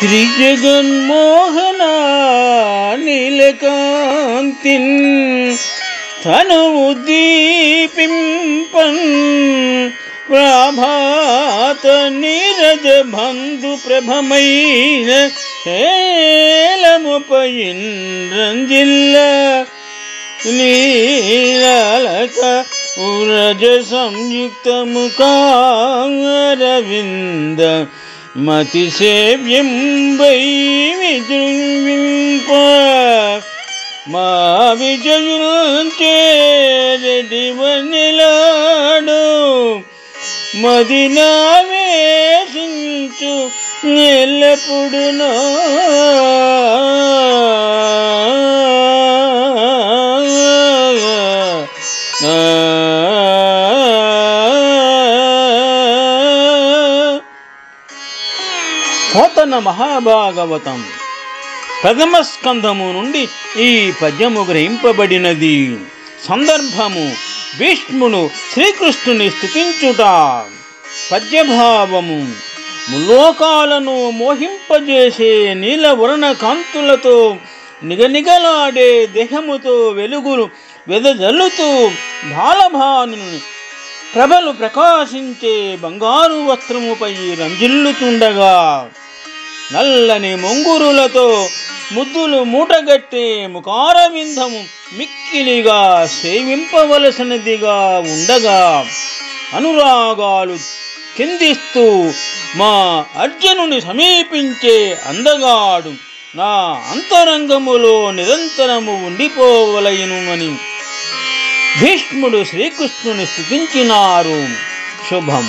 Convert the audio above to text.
శ్రీజగన్మోహన నీలకాంతిన్ తనువు దీపింపన్ ప్రభాత నీరజ బంధు ప్రభమైన శేలముపైన్ రంజిల్ల నీలక ఉరజ సంయుక్త ముఖారవింద మతి సేవ్యం వై విజృంభింప మా విజయుంచేరడివనిలాడు మదినావేశించు ఎల్లప్పుడునో పోతన మహాభాగవతం ప్రథమ స్కంధము నుండి ఈ పద్యము గ్రహింపబడినది. సందర్భము భీష్ముడు శ్రీకృష్ణుని స్తుతించుట. పద్యభావము లోకాలను మోహింపజేసే నీలవర్ణ కాంతులతో నిగనిగలాడే దేహముతో వెలుగులు వెదజల్లుతూ బాలభాను ప్రభలు ప్రకాశించే బంగారు వస్త్రముపై రంజిల్లుతుండగా నల్లని మొంగురులతో ముద్దులు మూటగట్టే ముఖారవిందము మిక్కిలిగా సేవింపవలసినదిగా ఉండగా అనురాగాలు చిందిస్తూ మా అర్జునుని సమీపించే అందగాడు నా అంతరంగములో నిరంతరము ఉండిపోవలయునుమని భీష్ముడు శ్రీకృష్ణుని స్తుతించినారు. శుభం.